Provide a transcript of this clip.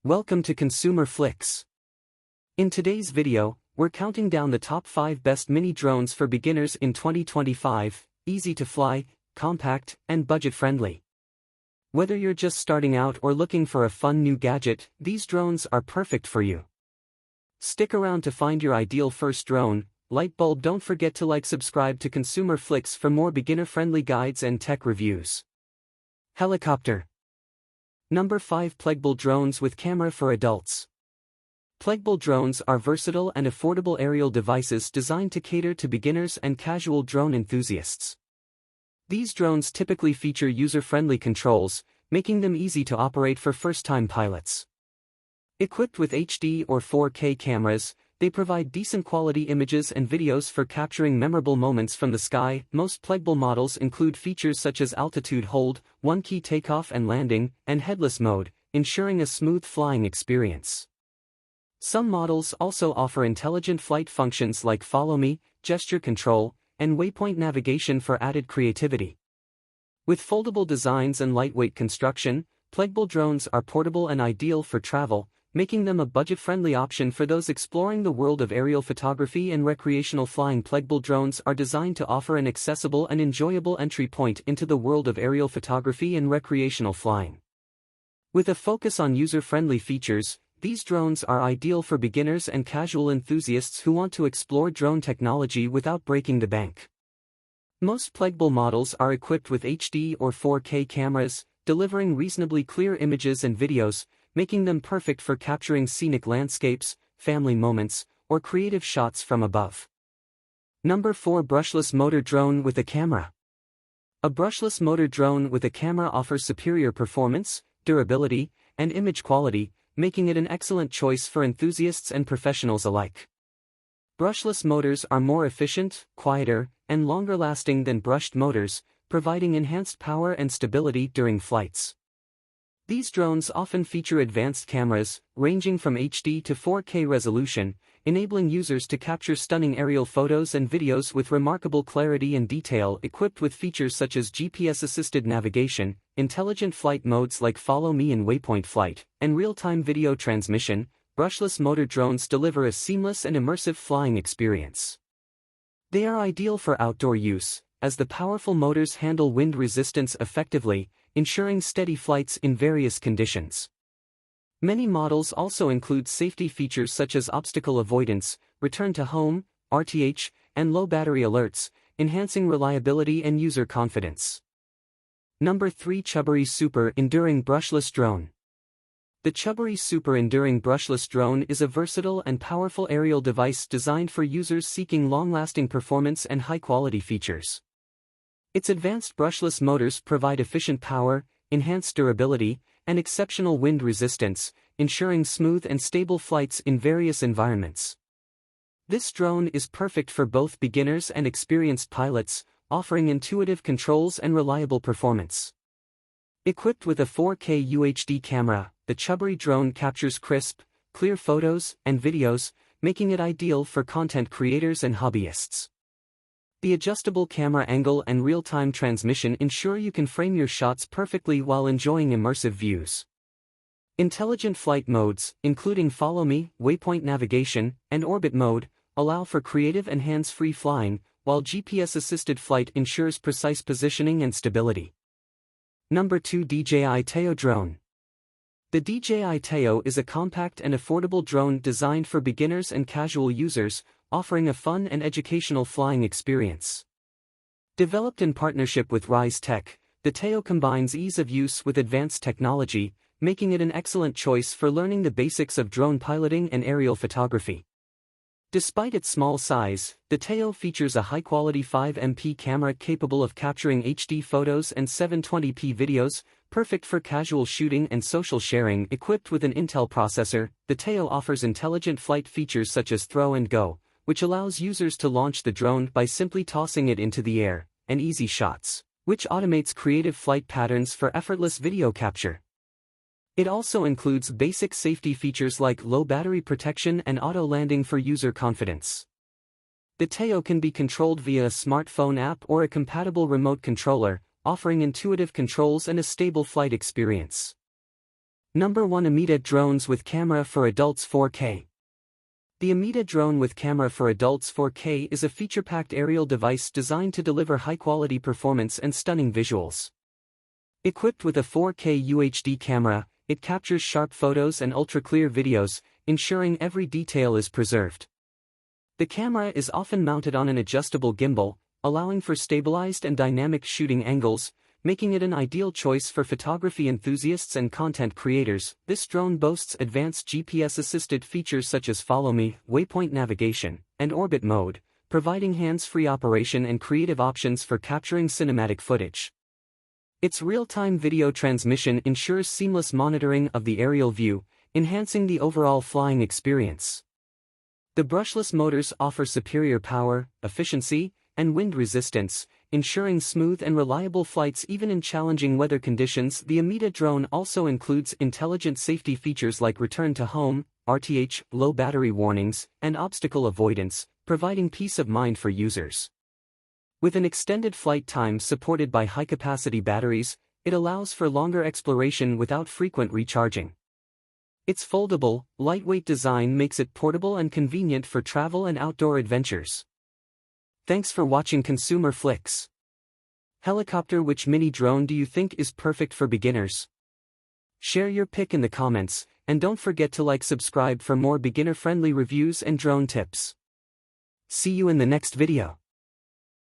Welcome to Consumer Flix. In today's video, we're counting down the top 5 best mini drones for beginners in 2025, easy to fly, compact, and budget-friendly. Whether you're just starting out or looking for a fun new gadget, these drones are perfect for you. Stick around to find your ideal first drone. Lightbulb, don't forget to subscribe to Consumer Flix for more beginner-friendly guides and tech reviews. Helicopter. Number 5. Pleggable drones with camera for adults. Pleggable drones are versatile and affordable aerial devices designed to cater to beginners and casual drone enthusiasts. These drones typically feature user-friendly controls, making them easy to operate for first-time pilots. Equipped with HD or 4K cameras, they provide decent quality images and videos for capturing memorable moments from the sky. Most pleggable models include features such as altitude hold, one-key takeoff and landing, and headless mode, ensuring a smooth flying experience. Some models also offer intelligent flight functions like Follow Me, gesture control, and waypoint navigation for added creativity. With foldable designs and lightweight construction, pleggable drones are portable and ideal for travel, making them a budget-friendly option for those exploring the world of aerial photography and recreational flying. Pleggable drones are designed to offer an accessible and enjoyable entry point into the world of aerial photography and recreational flying. With a focus on user-friendly features, these drones are ideal for beginners and casual enthusiasts who want to explore drone technology without breaking the bank. Most pleggable models are equipped with HD or 4K cameras, delivering reasonably clear images and videos, making them perfect for capturing scenic landscapes, family moments, or creative shots from above. Number 4. Brushless motor drone with a camera. A brushless motor drone with a camera offers superior performance, durability, and image quality, making it an excellent choice for enthusiasts and professionals alike. Brushless motors are more efficient, quieter, and longer-lasting than brushed motors, providing enhanced power and stability during flights. These drones often feature advanced cameras, ranging from HD to 4K resolution, enabling users to capture stunning aerial photos and videos with remarkable clarity and detail. Equipped with features such as GPS-assisted navigation, intelligent flight modes like Follow Me and Waypoint Flight, and real-time video transmission, brushless motor drones deliver a seamless and immersive flying experience. They are ideal for outdoor use, as the powerful motors handle wind resistance effectively, ensuring steady flights in various conditions. Many models also include safety features such as obstacle avoidance, return to home, RTH, and low battery alerts, enhancing reliability and user confidence. Number 3. Chubbury Super Enduring Brushless Drone. The Chubbury Super Enduring Brushless Drone is a versatile and powerful aerial device designed for users seeking long-lasting performance and high-quality features. Its advanced brushless motors provide efficient power, enhanced durability, and exceptional wind resistance, ensuring smooth and stable flights in various environments. This drone is perfect for both beginners and experienced pilots, offering intuitive controls and reliable performance. Equipped with a 4K UHD camera, the Chubbury drone captures crisp, clear photos and videos, making it ideal for content creators and hobbyists. The adjustable camera angle and real-time transmission ensure you can frame your shots perfectly while enjoying immersive views. Intelligent flight modes, including Follow Me, Waypoint Navigation, and Orbit Mode, allow for creative and hands-free flying, while GPS-assisted flight ensures precise positioning and stability. Number 2. DJI Teo Drone. The DJI Teo is a compact and affordable drone designed for beginners and casual users, offering a fun and educational flying experience. Developed in partnership with Rise Tech, the Teo combines ease of use with advanced technology, making it an excellent choice for learning the basics of drone piloting and aerial photography. Despite its small size, the Teo features a high-quality 5MP camera capable of capturing HD photos and 720p videos, perfect for casual shooting and social sharing. Equipped with an Intel processor, the Teo offers intelligent flight features such as Throw and Go, which allows users to launch the drone by simply tossing it into the air, and Easy Shots, which automates creative flight patterns for effortless video capture. It also includes basic safety features like low battery protection and auto landing for user confidence. The Teo can be controlled via a smartphone app or a compatible remote controller, offering intuitive controls and a stable flight experience. Number 1, Amida Drones with Camera for Adults 4K. The Amida Drone with Camera for Adults 4K is a feature-packed aerial device designed to deliver high-quality performance and stunning visuals. Equipped with a 4K UHD camera, it captures sharp photos and ultra-clear videos, ensuring every detail is preserved. The camera is often mounted on an adjustable gimbal, allowing for stabilized and dynamic shooting angles, making it an ideal choice for photography enthusiasts and content creators. This drone boasts advanced GPS-assisted features such as Follow Me, waypoint navigation, and orbit mode, providing hands-free operation and creative options for capturing cinematic footage. Its real-time video transmission ensures seamless monitoring of the aerial view, enhancing the overall flying experience. The brushless motors offer superior power, efficiency, and wind resistance, ensuring smooth and reliable flights even in challenging weather conditions. The Amida drone also includes intelligent safety features like return to home, RTH, low battery warnings, and obstacle avoidance, providing peace of mind for users. With an extended flight time supported by high-capacity batteries, it allows for longer exploration without frequent recharging. Its foldable, lightweight design makes it portable and convenient for travel and outdoor adventures. Thanks for watching Consumer Flix. Helicopter. Which mini drone do you think is perfect for beginners? Share your pick in the comments, and don't forget to subscribe for more beginner-friendly reviews and drone tips. See you in the next video.